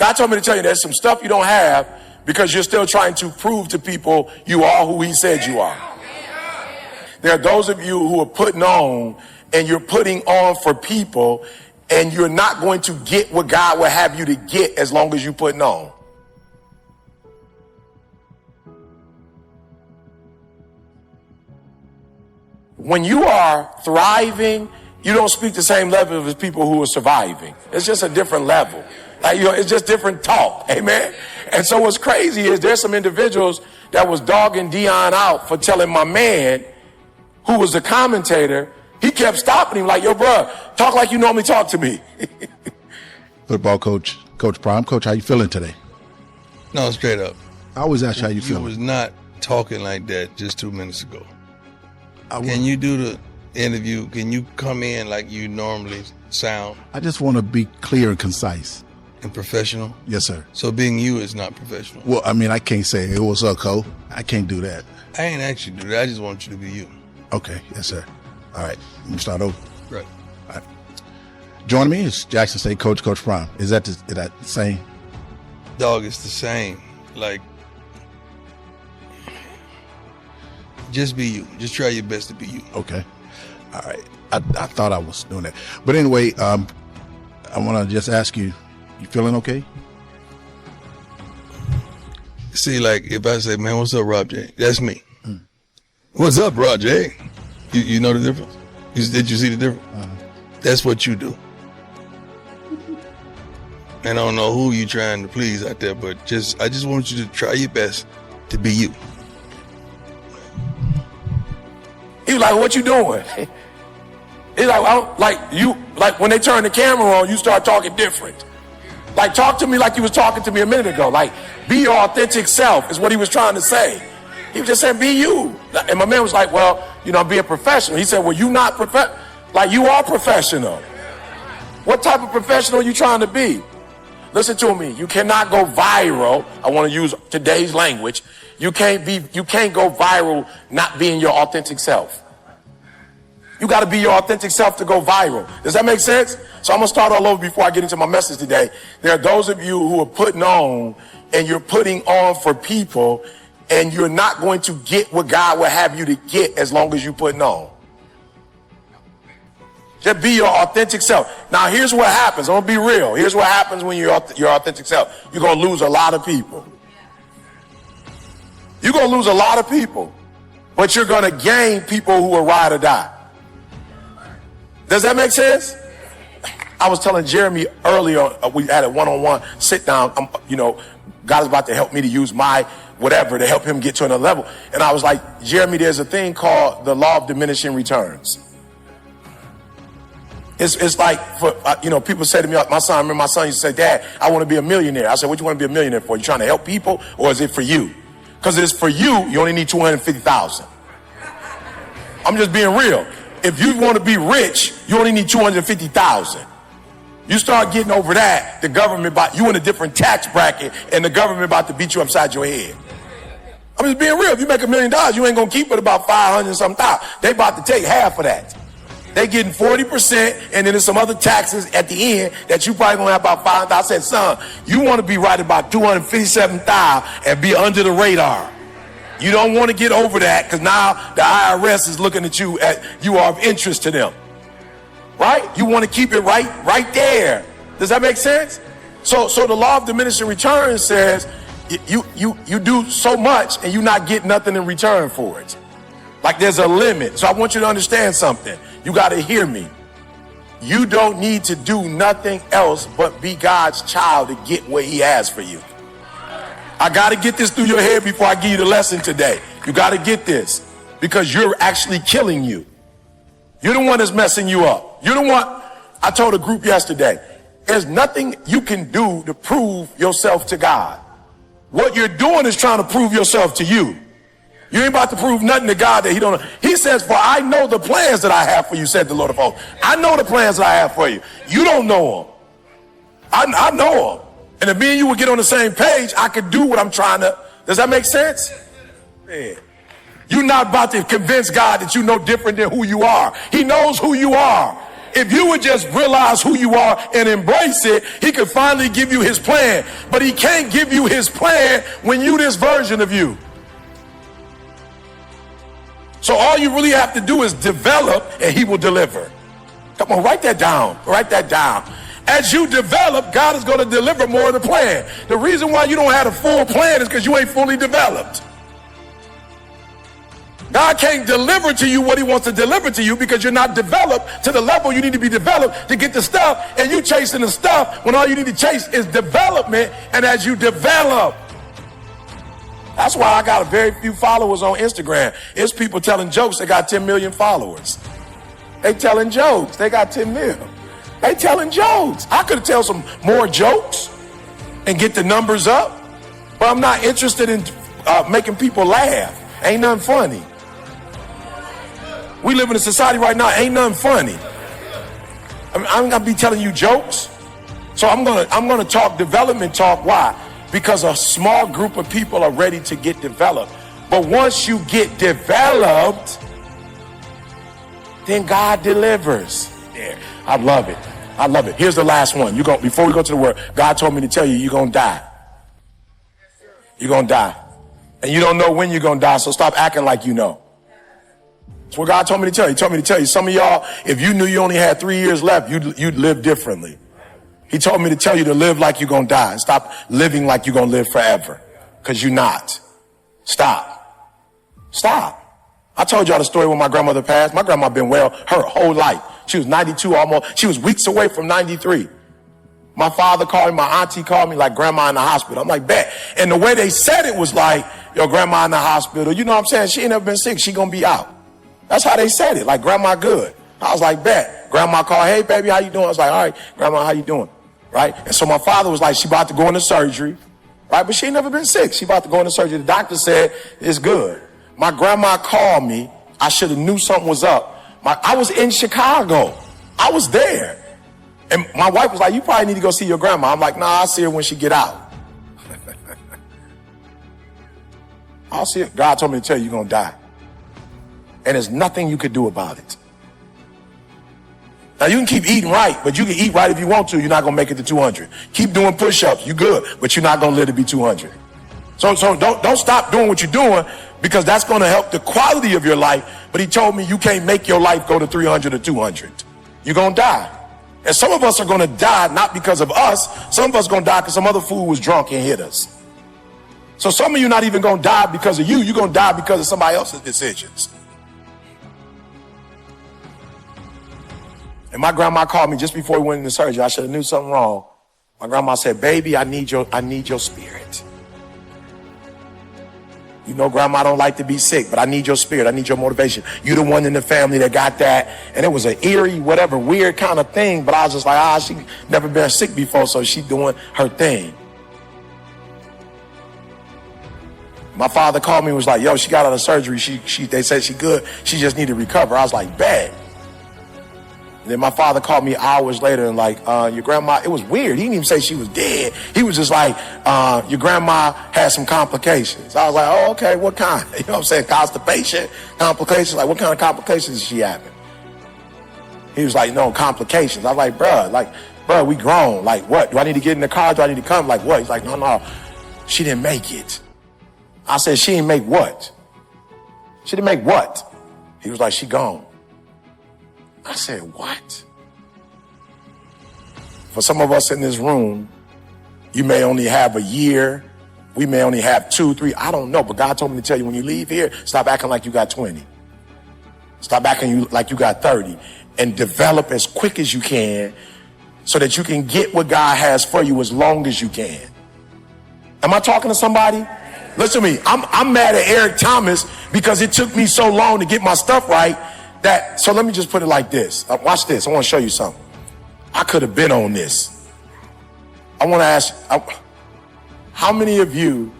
God told me to tell you there's some stuff you don't have because you're still trying to prove to people you are who he said you are. There are those of you who are putting on and you're putting on for people and you're not going to get what God will have you to get as long as you're putting on. When you are thriving, you don't speak the same level as people who are surviving. It's just a different level. Like, it's just different talk. Amen. And so what's crazy is there's some individuals that was dogging Dion out for telling my man, who was the commentator, he kept stopping him like, yo, bro, talk like you normally talk to me. Football coach, Coach Prime. Coach, how you feeling today? No, straight up. I always ask you how you feeling. You was not talking like that just 2 minutes ago. Can you do the interview? Can you come in like you normally sound? I just want to be clear and concise. And professional? Yes, sir. So being you is not professional? Well, I mean, I can't say, hey, what's up, Cole? I can't do that. I ain't asked you to do that. I just want you to be you. Okay. Yes, sir. All right. Let me start over. Right. All right. Joining me is Jackson State Coach Prime. Is that the same? Dog, it's the same. Like, just be you. Just try your best to be you. Okay. All right. I thought I was doing that. But anyway, I want to just ask you, you feeling okay? See, like, if I say, man, what's up, Rob J? That's me. What's up, Rob J? You know the difference? Did you see the difference? That's what you do. And I don't know who you trying to please out there, but I just want you to try your best to be you. He was like, what you doing? He's like, when they turn the camera on, you start talking different. Like, talk to me like you was talking to me a minute ago. Like, be your authentic self is what he was trying to say. He was just saying, be you. And my man was like, well, be a professional. He said, well, you not like, you are professional. What type of professional are you trying to be? Listen to me. You cannot go viral. I want to use today's language. You can't go viral not being your authentic self. You got to be your authentic self to go viral. Does that make sense? So I'm going to start all over before I get into my message today. There are those of you who are putting on and you're putting on for people and you're not going to get what God will have you to get as long as you're putting on. Just be your authentic self. Now, here's what happens. I'm going to be real. Here's what happens when you're your authentic self. You're going to lose a lot of people. You're going to lose a lot of people. But you're going to gain people who will ride or die. Does that make sense? I was telling Jeremy earlier, we had a one-on-one sit down. God is about to help me to use my whatever to help him get to another level. And I was like, Jeremy, there's a thing called the law of diminishing returns. It's like, for people say to me, my son used to say, Dad, I want to be a millionaire. I said, what do you want to be a millionaire for? You trying to help people or is it for you? Because it's for you, you only need 250,000. I'm just being real. If you want to be rich, you only need 250,000. You start getting over that, the government you in a different tax bracket, and the government about to beat you upside your head. I'm just being real. If you make $1 million, you ain't gonna keep it about 500 something thousand. They about to take half of that. They getting 40%, and then there's some other taxes at the end that you probably gonna have about 5,000. I said, son, you want to be right about 257,000 and be under the radar. You don't want to get over that because now the IRS is looking at you you are of interest to them. Right? You want to keep it right there. Does that make sense? So the law of diminishing returns says you do so much and you not get nothing in return for it. Like there's a limit. So I want you to understand something. You got to hear me. You don't need to do nothing else but be God's child to get what he has for you. I got to get this through your head before I give you the lesson today. You got to get this because you're actually killing you. You're the one that's messing you up. You're the one. I told a group yesterday, there's nothing you can do to prove yourself to God. What you're doing is trying to prove yourself to you. You ain't about to prove nothing to God that he don't know. He says, for I know the plans that I have for you, said the Lord of hosts. I know the plans that I have for you. You don't know them. I know them. And if me and you would get on the same page, I could do what I'm trying to. Does that make sense? Man. You're not about to convince God that you know different than who you are. He knows who you are. If you would just realize who you are and embrace it, he could finally give you his plan. But he can't give you his plan when you this version of you. So all you really have to do is develop and he will deliver. Come on, write that down. Write that down. As you develop, God is going to deliver more of the plan. The reason why you don't have a full plan is because you ain't fully developed. God can't deliver to you what he wants to deliver to you because you're not developed to the level you need to be developed to get the stuff, and you chasing the stuff when all you need to chase is development. And as you develop, that's why I got a very few followers on Instagram. It's people telling jokes. They got 10 million followers. They telling jokes. They got 10 million. They telling jokes. I could tell some more jokes and get the numbers up, but I'm not interested in making people laugh. Ain't nothing funny. We live in a society right now, ain't nothing funny. I'm gonna be telling you jokes. So I'm gonna talk development talk. Why? Because a small group of people are ready to get developed. But once you get developed, then God delivers. Yeah, I love it. I love it. Here's the last one. Before we go to the word, God told me to tell you, you're gonna die. You're gonna die. And you don't know when you're gonna die, so stop acting like you know. That's what God told me to tell you. He told me to tell you, some of y'all, if you knew you only had 3 years left, you'd live differently. He told me to tell you to live like you're going to die and stop living like you're going to live forever, because you're not. Stop. I told y'all the story when my grandmother passed. My grandma been well her whole life. She was 92 almost. She was weeks away from 93. My father called me, my auntie called me like, grandma in the hospital. I'm like, bet. And the way they said it was like, your grandma in the hospital. You know what I'm saying? She ain't never been sick. She going to be out. That's how they said it, like, grandma good. I was like, bet. Grandma called, hey, baby, how you doing? I was like, all right, grandma, how you doing? Right? And so my father was like, she about to go into surgery, right? But she ain't never been sick. She about to go into surgery. The doctor said, it's good. My grandma called me. I should have knew something was up. I was in Chicago. I was there. And my wife was like, you probably need to go see your grandma. I'm like, nah, I'll see her when she get out. I'll see her. God told me to tell you, you're going to die. And there's nothing you could do about it. Now you can keep eating right, but you can eat right if you want to. You're not gonna make it to 200. Keep doing push-ups. You good, but you're not gonna live to be 200. So don't stop doing what you're doing, because that's gonna help the quality of your life. But he told me you can't make your life go to 300 or 200. You're gonna die. And some of us are gonna die not because of us. Some of us are gonna die because some other fool was drunk and hit us. So some of you not even gonna die because of you. You're gonna die because of somebody else's decisions. And my grandma called me just before we went into surgery. I should have knew something wrong. My grandma said, baby, I need your spirit. You know, grandma don't like to be sick, but I need your spirit. I need your motivation. You the one in the family that got that. And it was an eerie, whatever, weird kind of thing. But I was just like, she never been sick before, so she doing her thing. My father called me and was like, yo, she got out of surgery. They said she good. She just need to recover. I was like, bad. And then my father called me hours later and like, your grandma, it was weird. He didn't even say she was dead. He was just like, your grandma had some complications. I was like, oh, okay, what kind? You know what I'm saying? Constipation, complications. Like, what kind of complications is she having? He was like, no, complications. I was like, bruh, we grown. Like, what? Do I need to get in the car? Do I need to come? Like, what? He's like, no, she didn't make it. I said, she didn't make what? She didn't make what? He was like, she gone. I said, what? For some of us in this room, you may only have a year. We may only have 2, 3. I don't know. But God told me to tell you, when you leave here, stop acting like you got 20. Stop acting like you got 30. And develop as quick as you can so that you can get what God has for you as long as you can. Am I talking to somebody? Listen to me. I'm mad at Eric Thomas because it took me so long to get my stuff right. So let me just put it like this. Watch this. I want to show you something. I could have been on this. I want to ask, how many of you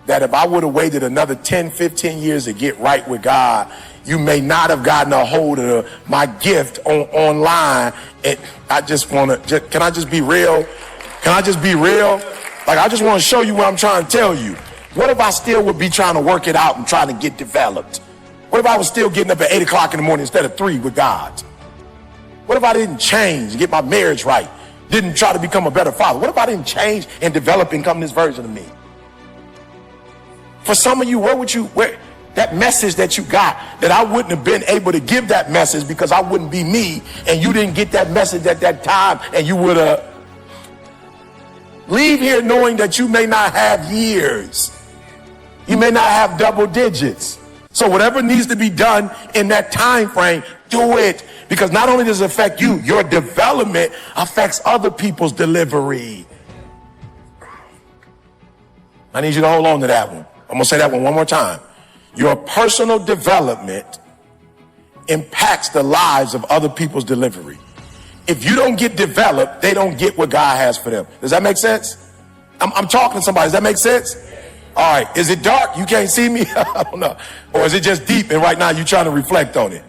that if I would have waited another 10, 15 years to get right with God, you may not have gotten a hold of my gift online? And I just want to, can I just be real? Can I just be real? Like, I just want to show you what I'm trying to tell you. What if I still would be trying to work it out and trying to get developed? What if I was still getting up at 8 o'clock in the morning instead of 3 with God? What if I didn't change and get my marriage right? Didn't try to become a better father? What if I didn't change and develop and become this version of me? For some of you, where that message that you got, that I wouldn't have been able to give that message because I wouldn't be me, and you didn't get that message at that time, and you would have leave here knowing that you may not have years. You may not have double digits. So whatever needs to be done in that time frame, do it. Because not only does it affect you, your development affects other people's delivery. I need you to hold on to that one. I'm going to say that one more time. Your personal development impacts the lives of other people's delivery. If you don't get developed, they don't get what God has for them. Does that make sense? I'm talking to somebody. Does that make sense? All right. Is it dark? You can't see me? I don't know. Or is it just deep and right now you're trying to reflect on it?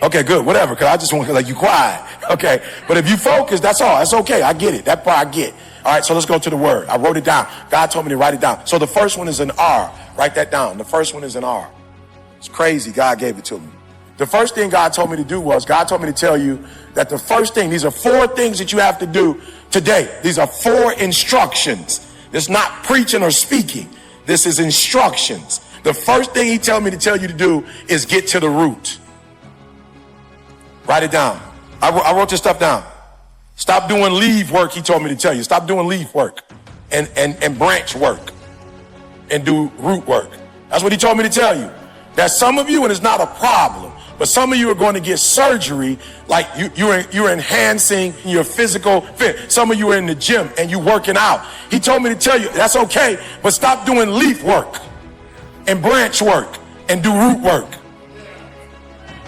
Okay, good. Whatever. Because I just want to, like, you quiet. Okay. But if you focus, that's all. That's okay. I get it. That part I get. All right. So let's go to the word. I wrote it down. God told me to write it down. So the first one is an R. Write that down. The first one is an R. It's crazy. God gave it to me. The first thing God told me to do was, God told me to tell you that the first thing, these are 4 things that you have to do today. These are 4 instructions. It's not preaching or speaking. This is instructions. The first thing he told me to tell you to do is get to the root. Write it down. I wrote this stuff down. Stop doing leave work, he told me to tell you. Stop doing leave work and branch work and do root work. That's what he told me to tell you. That some of you, and it's not a problem, but some of you are going to get surgery, like you're enhancing your physical fit. Some of you are in the gym and you working out. He told me to tell you that's okay, but stop doing leaf work and branch work and do root work.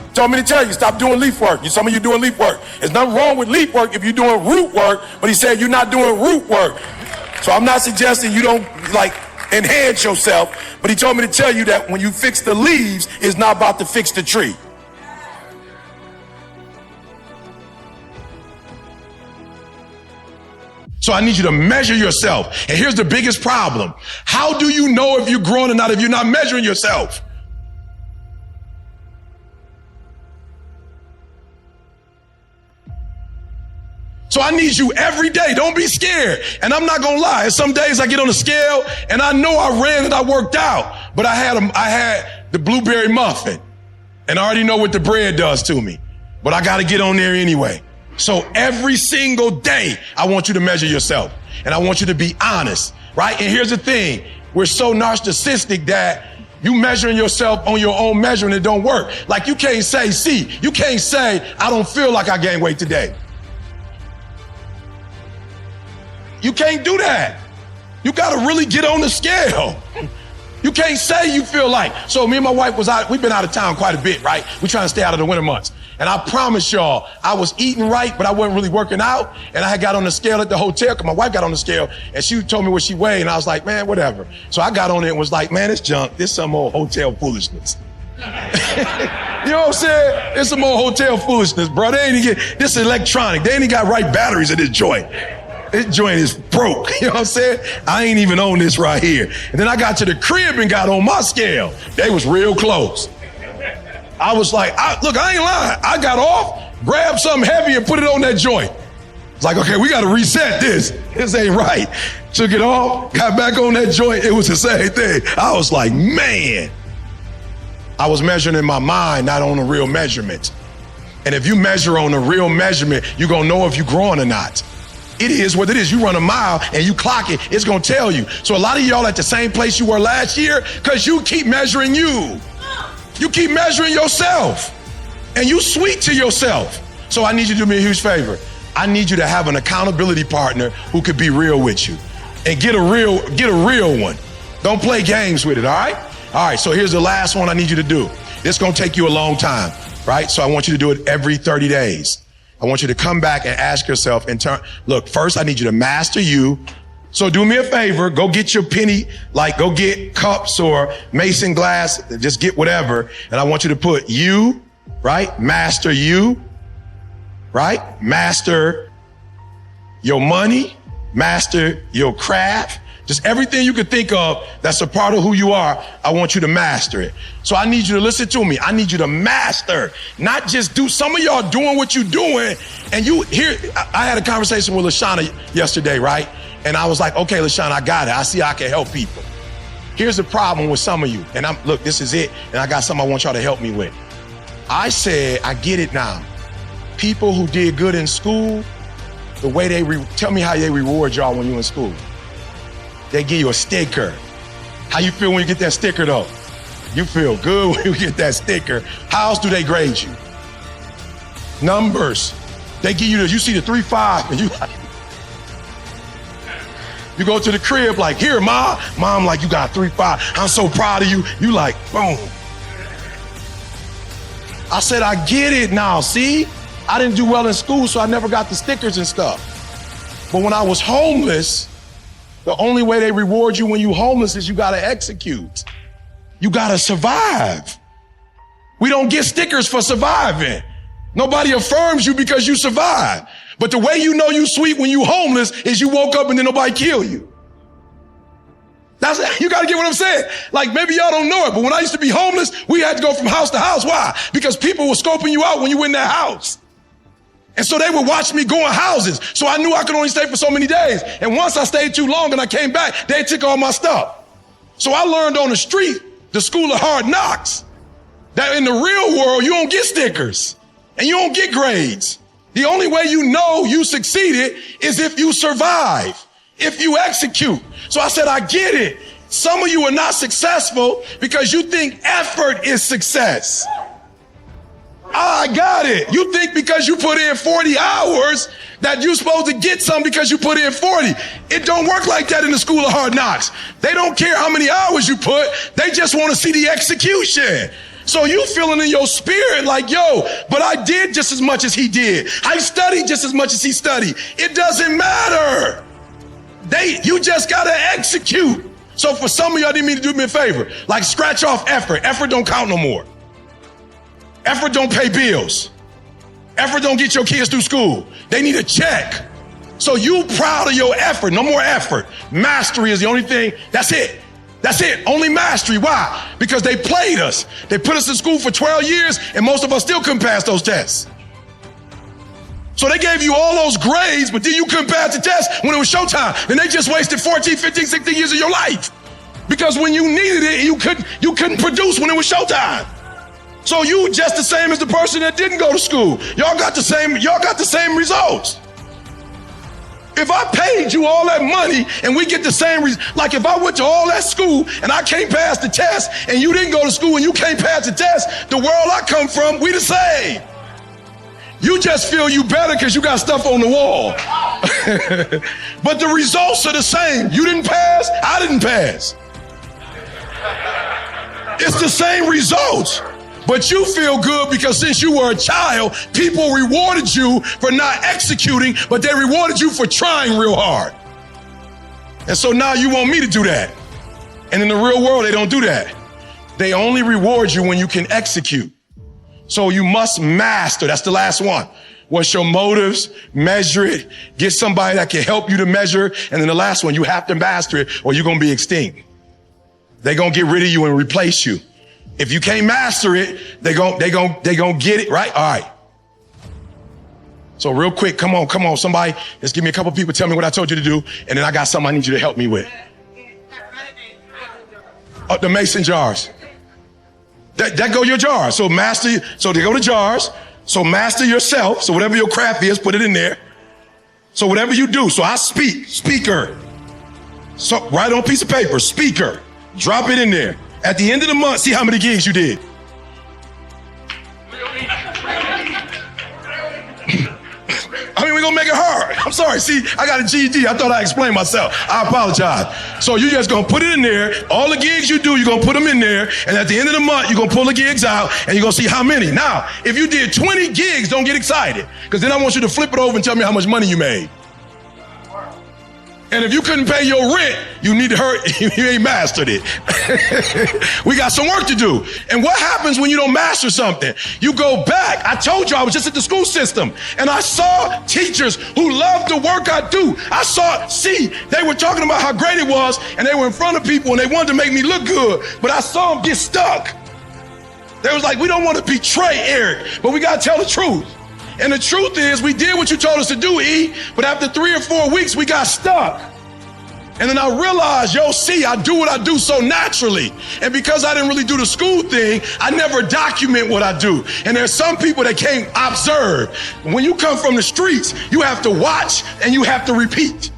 He told me to tell you, stop doing leaf work. Some of you doing leaf work. There's nothing wrong with leaf work if you're doing root work, but he said you're not doing root work. So I'm not suggesting you don't enhance yourself, but he told me to tell you that when you fix the leaves, it's not about to fix the tree. So I need you to measure yourself. And here's the biggest problem. How do you know if you're growing or not if you're not measuring yourself? So I need you every day. Don't be scared. And I'm not going to lie. Some days I get on the scale and I know I ran and I worked out, but I had the blueberry muffin and I already know what the bread does to me, but I got to get on there anyway. So every single day, I want you to measure yourself and I want you to be honest, right? And here's the thing. We're so narcissistic that you measuring yourself on your own measure and it don't work. Like you can't say, I don't feel like I gained weight today. You can't do that. You got to really get on the scale. You can't say you feel like. So me and my wife we've been out of town quite a bit, right? We're trying to stay out of the winter months. And I promise y'all, I was eating right, but I wasn't really working out. And I had got on the scale at the hotel because my wife got on the scale and she told me what she weighed. And I was like, man, whatever. So I got on it and was like, man, it's junk. This some old hotel foolishness. You know what I'm saying? It's some old hotel foolishness, bro. This is electronic. They ain't even got right batteries in this joint. This joint is broke. You know what I'm saying? I ain't even on this right here. And then I got to the crib and got on my scale. They was real close. I was like, look, I ain't lying. I got off, grabbed something heavy and put it on that joint. It's like, okay, we got to reset this. This ain't right. Took it off, got back on that joint. It was the same thing. I was like, man. I was measuring in my mind, not on a real measurement. And if you measure on a real measurement, you're going to know if you're growing or not. It is what it is. You run a mile and you clock it, it's going to tell you. So a lot of y'all at the same place you were last year because you keep measuring you. You keep measuring yourself and you sweet to yourself. So I need you to do me a huge favor. I need you to have an accountability partner who could be real with you and get a real one. Don't play games with it. All right. All right. So here's the last one I need you to do. It's going to take you a long time, right? So I want you to do it every 30 days. I want you to come back and ask yourself in turn. Look, first I need you to master you. So do me a favor, go get your penny, go get cups or mason glass, just get whatever. And I want you to put you, right? Master you, right? Master your money, master your craft, Just everything you could think of that's a part of who you are, I want you to master it. So I need you to listen to me. I need you to master, not just do. Some of y'all doing what you're doing, and you here. I had a conversation with LaShawna yesterday, right? And I was like, okay, LaShawna, I got it. I see I can help people. Here's the problem with some of you, and look, this is it, and I got something I want y'all to help me with. I said, I get it now. People who did good in school, the way tell me how they reward y'all when you're in school. They give you a sticker. How you feel when you get that sticker though? You feel good when you get that sticker. How else do they grade you? Numbers. They give you you see the 3.5 and you go to the crib like, here, Mom like, you got 3.5. I'm so proud of you. You like, boom. I said, I get it now, see? I didn't do well in school, so I never got the stickers and stuff. But when I was homeless, the only way they reward you when you're homeless is you gotta execute. You gotta survive. We don't get stickers for surviving. Nobody affirms you because you survive. But the way you know you sweet when you homeless is you woke up and then nobody kill you. You gotta get what I'm saying. Like maybe y'all don't know it, but when I used to be homeless, we had to go from house to house. Why? Because people were scoping you out when you were in that house. And so they would watch me go in houses. So I knew I could only stay for so many days. And once I stayed too long and I came back, they took all my stuff. So I learned on the street, the school of hard knocks, that in the real world, you don't get stickers and you don't get grades. The only way you know you succeeded is if you survive, if you execute. So I said, I get it. Some of you are not successful because you think effort is success. I got it. You think because you put in 40 hours that you're supposed to get some because you put in 40. It don't work like that in the school of hard knocks. They don't care how many hours you put. They just want to see the execution. So you feeling in your spirit like, yo, but I did just as much as he did. I studied just as much as he studied. It doesn't matter. You just got to execute. So for some of y'all, didn't mean to do me a favor. Like scratch off effort. Effort don't count no more. Effort don't pay bills. Effort don't get your kids through school. They need a check. So you proud of your effort. No more effort. Mastery is the only thing. That's it. That's it. Only mastery. Why? Because they played us. They put us in school for 12 years and most of us still couldn't pass those tests. So they gave you all those grades, but then you couldn't pass the test when it was showtime. Then they just wasted 14, 15, 16 years of your life. Because when you needed it, you couldn't produce when it was showtime. So you just the same as the person that didn't go to school. Y'all got the same results. If I paid you all that money and we get the same like if I went to all that school and I can't pass the test and you didn't go to school and you can't pass the test, the world I come from, we the same. You just feel you better because you got stuff on the wall. But the results are the same. You didn't pass, I didn't pass. It's the same results. But you feel good because since you were a child, people rewarded you for not executing, but they rewarded you for trying real hard. And so now you want me to do that. And in the real world, they don't do that. They only reward you when you can execute. So you must master. That's the last one. What's your motives? Measure it. Get somebody that can help you to measure. And then the last one, you have to master it or you're going to be extinct. They're going to get rid of you and replace you. If you can't master it, they gon' get it, right? All right. So real quick, come on, somebody, just give me a couple people, tell me what I told you to do, and then I got something I need you to help me with. Oh, the mason jars. That go your jars. So they go to jars. So master yourself. So whatever your craft is, put it in there. So whatever you do, so I speaker. So write on a piece of paper, speaker, drop it in there. At the end of the month, see how many gigs you did. I mean, we're going to make it hard. I'm sorry. See, I got a GED. I thought I explained myself. I apologize. So you're just going to put it in there. All the gigs you do, you're going to put them in there. And at the end of the month, you're going to pull the gigs out and you're going to see how many. Now, if you did 20 gigs, don't get excited. Because then I want you to flip it over and tell me how much money you made. And if you couldn't pay your rent, you need to hurry. You ain't mastered it. We got some work to do. And what happens when you don't master something? You go back. I told you I was just at the school system, and I saw teachers who loved the work I do. They were talking about how great it was, and they were in front of people, and they wanted to make me look good, but I saw them get stuck. They was like, we don't want to betray Eric, but we got to tell the truth. And the truth is, we did what you told us to do, E, but after 3 or 4 weeks, we got stuck. And then I realized, I do what I do so naturally. And because I didn't really do the school thing, I never document what I do. And there's some people that can't observe. When you come from the streets, you have to watch and you have to repeat.